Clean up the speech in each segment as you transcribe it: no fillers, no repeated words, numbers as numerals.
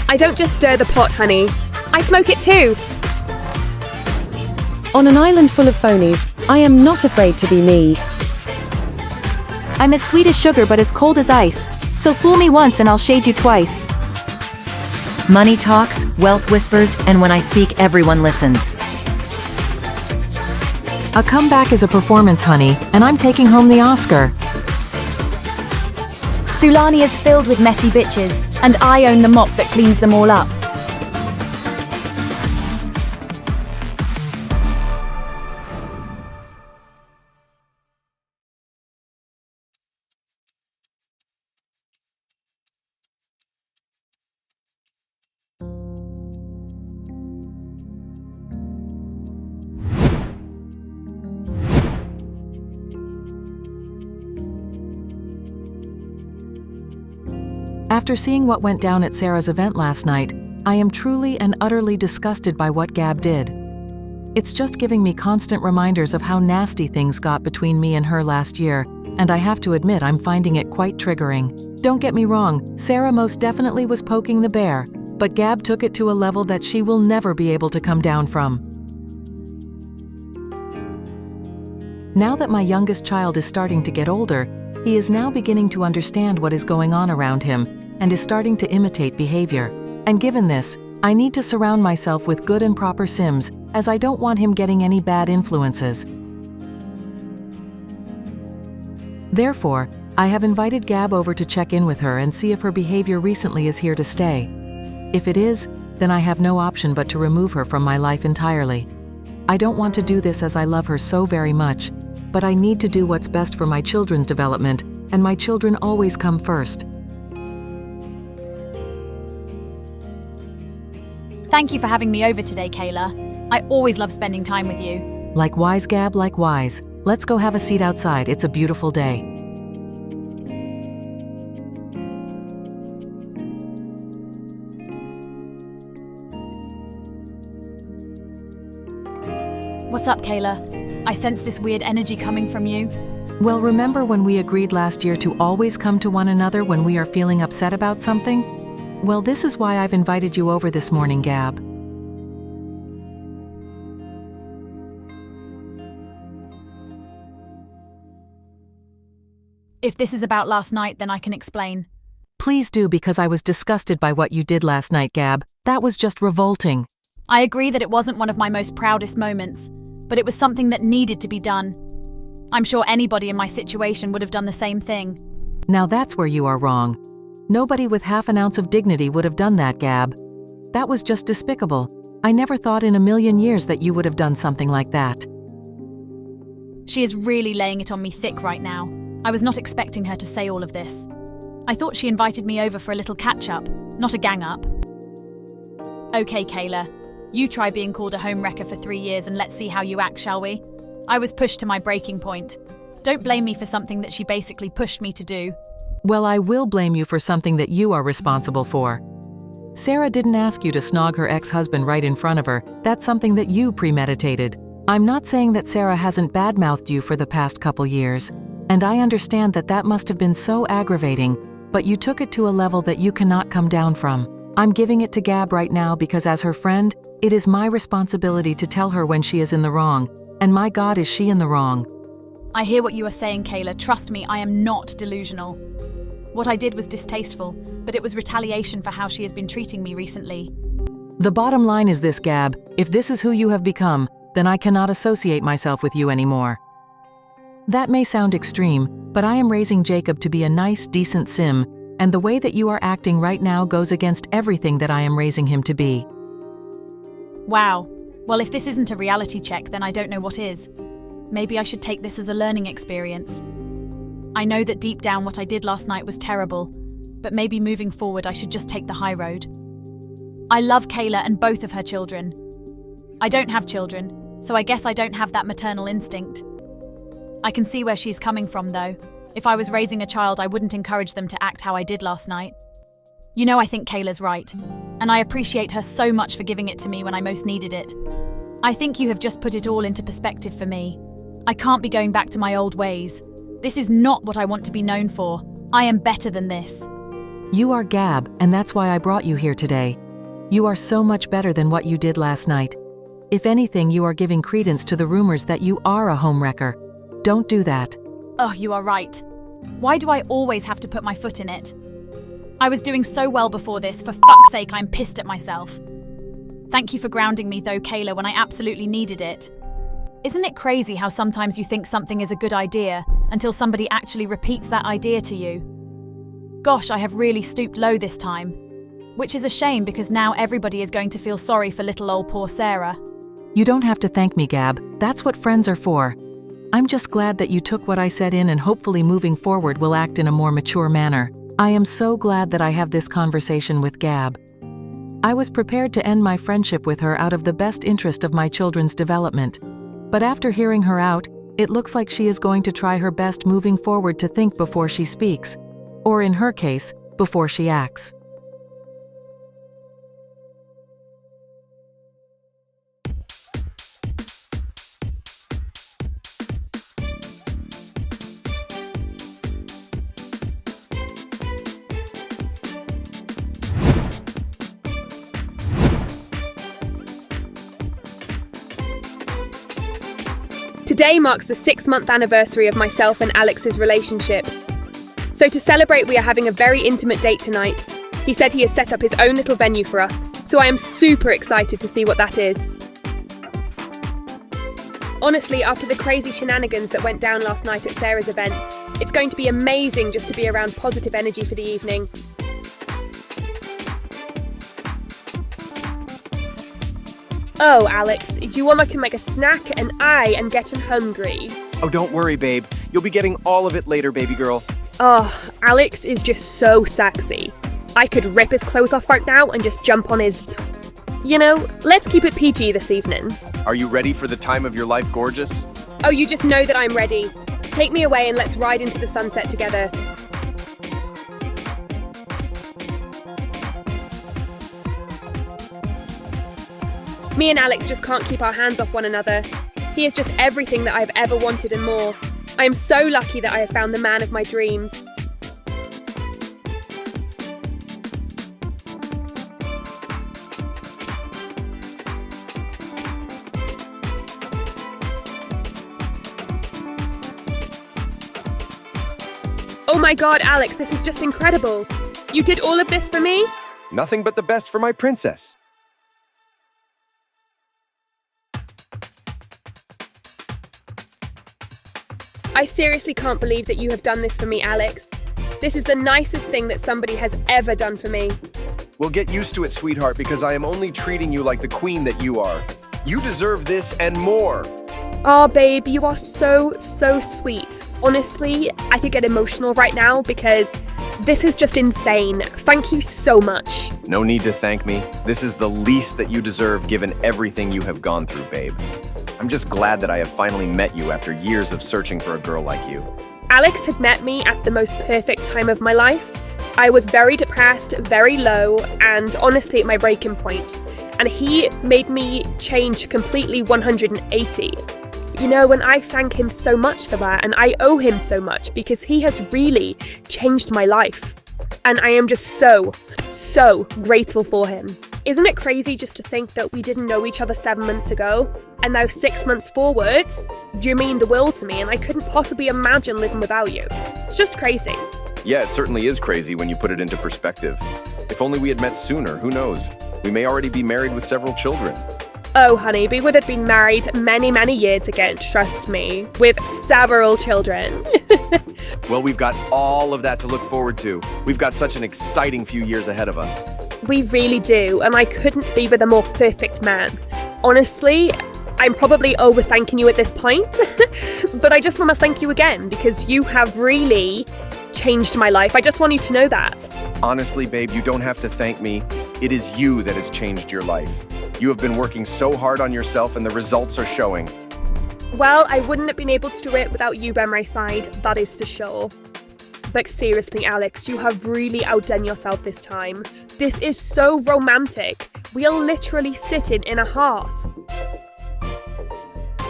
I don't just stir the pot, honey. I smoke it too. On an island full of phonies, I am not afraid to be me. I'm as sweet as sugar but as cold as ice, so fool me once and I'll shade you twice. Money talks, wealth whispers, and when I speak, everyone listens. A comeback is a performance, honey, and I'm taking home the Oscar. Sulani is filled with messy bitches, and I own the mop that cleans them all up. After seeing what went down at Sarah's event last night, I am truly and utterly disgusted by what Gab did. It's just giving me constant reminders of how nasty things got between me and her last year, and I have to admit I'm finding it quite triggering. Don't get me wrong, Sarah most definitely was poking the bear, but Gab took it to a level that she will never be able to come down from. Now that my youngest child is starting to get older, he is now beginning to understand what is going on around him, and is starting to imitate behavior. And given this, I need to surround myself with good and proper Sims, as I don't want him getting any bad influences. Therefore, I have invited Gab over to check in with her and see if her behavior recently is here to stay. If it is, then I have no option but to remove her from my life entirely. I don't want to do this as I love her so very much, but I need to do what's best for my children's development, and my children always come first. Thank you for having me over today, Kayla. I always love spending time with you. Likewise, Gab, likewise. Let's go have a seat outside, it's a beautiful day. What's up, Kayla? I sense this weird energy coming from you. Well, remember when we agreed last year to always come to one another when we are feeling upset about something? Well, this is why I've invited you over this morning, Gab. If this is about last night, then I can explain. Please do, because I was disgusted by what you did last night, Gab. That was just revolting. I agree that it wasn't one of my most proudest moments, but it was something that needed to be done. I'm sure anybody in my situation would have done the same thing. Now that's where you are wrong. Nobody with half an ounce of dignity would have done that, Gab. That was just despicable. I never thought in a million years that you would have done something like that. She is really laying it on me thick right now. I was not expecting her to say all of this. I thought she invited me over for a little catch-up, not a gang-up. Okay, Kayla. You try being called a homewrecker for 3 years and let's see how you act, shall we? I was pushed to my breaking point. Don't blame me for something that she basically pushed me to do. Well, I will blame you for something that you are responsible for. Sarah didn't ask you to snog her ex-husband right in front of her. That's something that you premeditated. I'm not saying that Sarah hasn't badmouthed you for the past couple years, and I understand that that must have been so aggravating, but you took it to a level that you cannot come down from. I'm giving it to Gab right now because as her friend, it is my responsibility to tell her when she is in the wrong, and my God, is she in the wrong. I hear what you are saying, Kayla. Trust me, I am not delusional. What I did was distasteful, but it was retaliation for how she has been treating me recently. The bottom line is this, Gab. If this is who you have become, then I cannot associate myself with you anymore. That may sound extreme, but I am raising Jacob to be a nice, decent Sim, and the way that you are acting right now goes against everything that I am raising him to be. Wow. Well, if this isn't a reality check, then I don't know what is. Maybe I should take this as a learning experience. I know that deep down what I did last night was terrible, but maybe moving forward I should just take the high road. I love Kayla and both of her children. I don't have children, so I guess I don't have that maternal instinct. I can see where she's coming from, though. If I was raising a child, I wouldn't encourage them to act how I did last night. You know, I think Kayla's right, and I appreciate her so much for giving it to me when I most needed it. I think you have just put it all into perspective for me. I can't be going back to my old ways. This is not what I want to be known for. I am better than this. You are Gab, and that's why I brought you here today. You are so much better than what you did last night. If anything, you are giving credence to the rumors that you are a homewrecker. Don't do that. Oh, you are right. Why do I always have to put my foot in it? I was doing so well before this, for fuck's sake, I'm pissed at myself. Thank you for grounding me though, Kayla, when I absolutely needed it. Isn't it crazy how sometimes you think something is a good idea until somebody actually repeats that idea to you? Gosh, I have really stooped low this time. Which is a shame because now everybody is going to feel sorry for little old poor Sarah. You don't have to thank me, Gab. That's what friends are for. I'm just glad that you took what I said in and hopefully moving forward will act in a more mature manner. I am so glad that I have this conversation with Gab. I was prepared to end my friendship with her out of the best interest of my children's development. But after hearing her out, it looks like she is going to try her best moving forward to think before she speaks. Or in her case, before she acts. Today marks the 6-month anniversary of myself and Alex's relationship. So to celebrate, we are having a very intimate date tonight. He said he has set up his own little venue for us, so I am super excited to see what that is. Honestly, after the crazy shenanigans that went down last night at Sarah's event, it's going to be amazing just to be around positive energy for the evening. Oh, Alex, do you want me to make a snack? And I am getting hungry. Oh, don't worry, babe. You'll be getting all of it later, baby girl. Oh, Alex is just so sexy. I could rip his clothes off right now and just jump on his... You know, let's keep it PG this evening. Are you ready for the time of your life, gorgeous? Oh, you just know that I'm ready. Take me away and let's ride into the sunset together. Me and Alex just can't keep our hands off one another. He is just everything that I've ever wanted and more. I am so lucky that I have found the man of my dreams. Oh my god, Alex, this is just incredible. You did all of this for me? Nothing but the best for my princess. I seriously can't believe that you have done this for me, Alex. This is the nicest thing that somebody has ever done for me. Well, get used to it, sweetheart, because I am only treating you like the queen that you are. You deserve this and more. Oh, babe, you are so sweet. Honestly, I could get emotional right now because this is just insane. Thank you so much. No need to thank me. This is the least that you deserve given everything you have gone through, babe. I'm just glad that I have finally met you after years of searching for a girl like you. Alex had met me at the most perfect time of my life. I was very depressed, very low, and honestly at my breaking point. And he made me change completely 180. You know, and I thank him so much for that, and I owe him so much because he has really changed my life. And I am just so grateful for him. Isn't it crazy just to think that we didn't know each other 7 months ago, and now 6 months forwards, you mean the world to me, and I couldn't possibly imagine living without you. It's just crazy. Yeah, it certainly is crazy when you put it into perspective. If only we had met sooner, who knows? We may already be married with several children. Oh, honey, we would have been married many years ago, trust me, with several children. Well, we've got all of that to look forward to. We've got such an exciting few years ahead of us. We really do, and I couldn't be with a more perfect man. Honestly, I'm probably over-thanking you at this point, but I just want to thank you again because you have really changed my life. I just want you to know that. Honestly, babe, you don't have to thank me. It is you that has changed your life. You have been working so hard on yourself and the results are showing. Well, I wouldn't have been able to do it without you by my side, that is for sure. But seriously, Alex, you have really outdone yourself this time. This is so romantic. We are literally sitting in a hearth.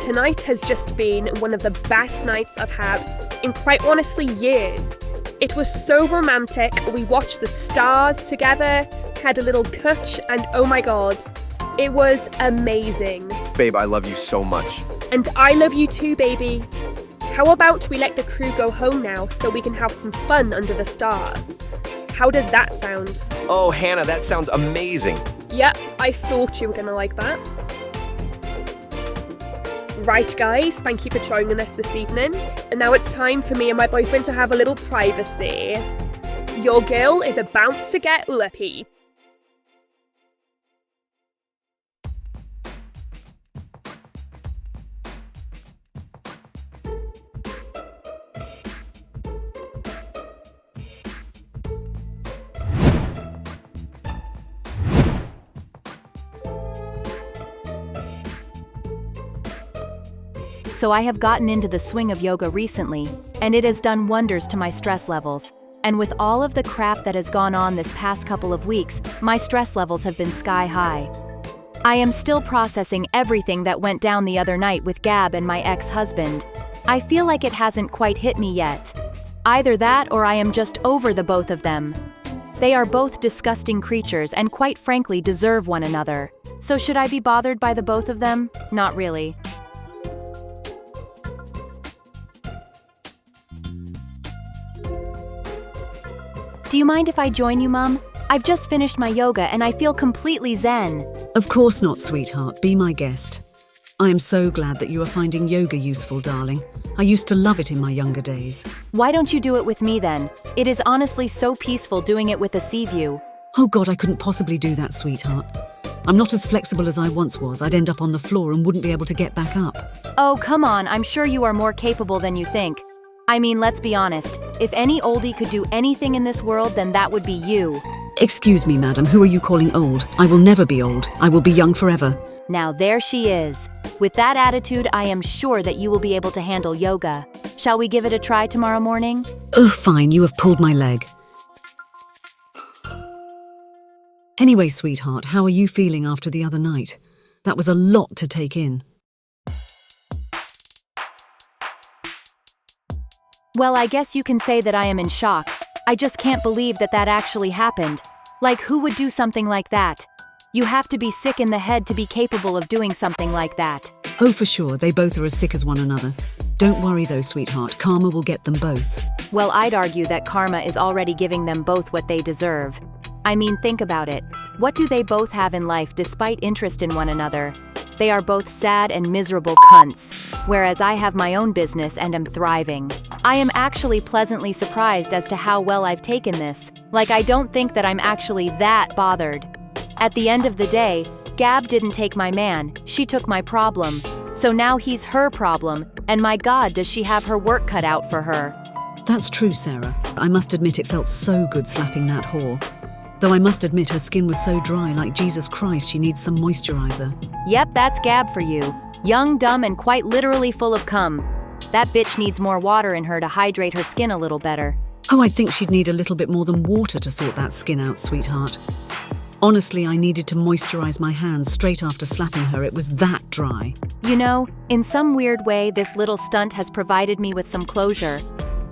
Tonight has just been one of the best nights I've had in quite honestly years. It was so romantic. We watched the stars together, had a little kutch, and oh my god, it was amazing. Babe, I love you so much. And I love you too, baby. How about we let the crew go home now so we can have some fun under the stars? How does that sound? Oh, Hannah, that sounds amazing. Yep, I thought you were gonna like that. Right, guys, thank you for joining us this evening. And now it's time for me and my boyfriend to have a little privacy. Your girl is about to get lippy. So I have gotten into the swing of yoga recently, and it has done wonders to my stress levels. And with all of the crap that has gone on this past couple of weeks, my stress levels have been sky high. I am still processing everything that went down the other night with Gab and my ex-husband. I feel like it hasn't quite hit me yet. Either that or I am just over the both of them. They are both disgusting creatures and quite frankly deserve one another. So should I be bothered by the both of them? Not really. Do you mind if I join you, Mum? I've just finished my yoga and I feel completely zen. Of course not, sweetheart. Be my guest. I am so glad that you are finding yoga useful, darling. I used to love it in my younger days. Why don't you do it with me then? It is honestly so peaceful doing it with a sea view. Oh God, I couldn't possibly do that, sweetheart. I'm not as flexible as I once was. I'd end up on the floor and wouldn't be able to get back up. Oh, come on, I'm sure you are more capable than you think. I mean, let's be honest. If any oldie could do anything in this world, then that would be you. Excuse me, madam, who are you calling old? I will never be old. I will be young forever. Now there she is. With that attitude, I am sure that you will be able to handle yoga. Shall we give it a try tomorrow morning? Oh, fine, you have pulled my leg. Anyway, sweetheart, how are you feeling after the other night? That was a lot to take in. Well, I guess you can say that I am in shock. I just can't believe that that actually happened. Like, who would do something like that? You have to be sick in the head to be capable of doing something like that. Oh, for sure, they both are as sick as one another. Don't worry though, sweetheart, karma will get them both. Well, I'd argue that karma is already giving them both what they deserve. I mean, think about it. What do they both have in life despite interest in one another? They are both sad and miserable cunts, whereas I have my own business and am thriving. I am actually pleasantly surprised as to how well I've taken this. Like, I don't think that I'm actually that bothered. At the end of the day, Gab didn't take my man, she took my problem. So now he's her problem, and my God, does she have her work cut out for her. That's true, Sarah. I must admit it felt so good slapping that whore. Though I must admit her skin was so dry, like Jesus Christ, she needs some moisturizer. Yep, that's Gab for you. Young, dumb, and quite literally full of cum. That bitch needs more water in her to hydrate her skin a little better. Oh, I'd think she'd need a little bit more than water to sort that skin out, sweetheart. Honestly, I needed to moisturize my hands straight after slapping her. It was that dry. You know, in some weird way, this little stunt has provided me with some closure.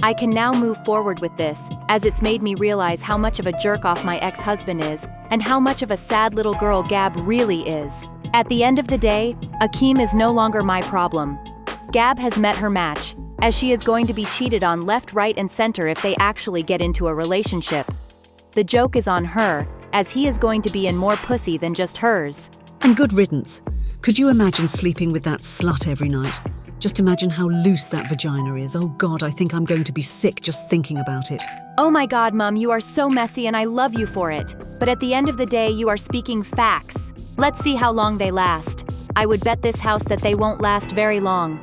I can now move forward with this, as it's made me realize how much of a jerk-off my ex-husband is, and how much of a sad little girl Gab really is. At the end of the day, Akeem is no longer my problem. Gab has met her match, as she is going to be cheated on left, right, and center if they actually get into a relationship. The joke is on her, as he is going to be in more pussy than just hers. And good riddance. Could you imagine sleeping with that slut every night? Just imagine how loose that vagina is. Oh God, I think I'm going to be sick just thinking about it. Oh my God, Mum, you are so messy and I love you for it. But at the end of the day, you are speaking facts. Let's see how long they last. I would bet this house that they won't last very long.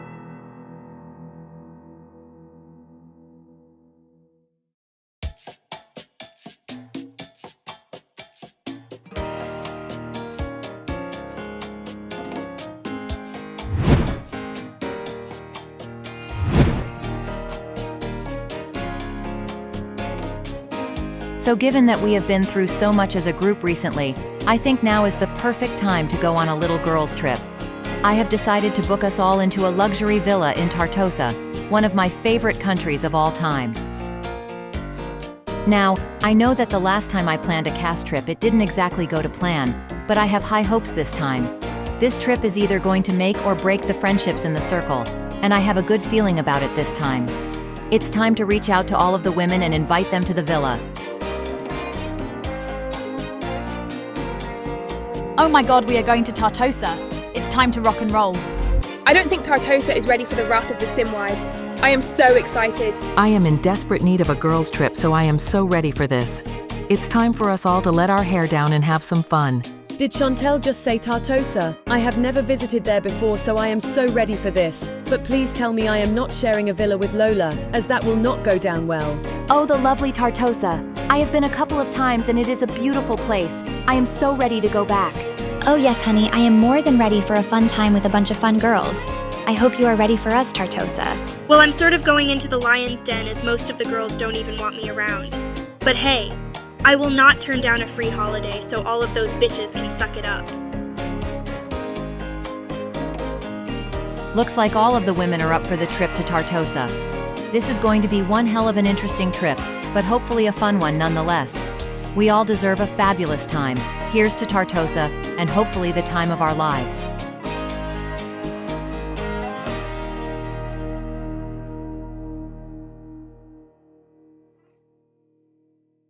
So given that we have been through so much as a group recently, I think now is the perfect time to go on a little girls' trip. I have decided to book us all into a luxury villa in Tartosa, one of my favorite countries of all time. Now, I know that the last time I planned a cast trip it didn't exactly go to plan, but I have high hopes this time. This trip is either going to make or break the friendships in the circle, and I have a good feeling about it this time. It's time to reach out to all of the women and invite them to the villa. Oh my god, we are going to Tartosa. It's time to rock and roll. I don't think Tartosa is ready for the wrath of the Simwives. I am so excited. I am in desperate need of a girls' trip, so I am so ready for this. It's time for us all to let our hair down and have some fun. Did Chantel just say Tartosa? I have never visited there before, so I am so ready for this. But please tell me I am not sharing a villa with Lola, as that will not go down well. Oh, the lovely Tartosa. I have been a couple of times and it is a beautiful place. I am so ready to go back. Oh yes, honey, I am more than ready for a fun time with a bunch of fun girls. I hope you are ready for us, Tartosa. Well, I'm sort of going into the lion's den as most of the girls don't even want me around. But hey, I will not turn down a free holiday so all of those bitches can suck it up. Looks like all of the women are up for the trip to Tartosa. This is going to be one hell of an interesting trip, but hopefully a fun one nonetheless. We all deserve a fabulous time. Here's to Tartosa, and hopefully the time of our lives.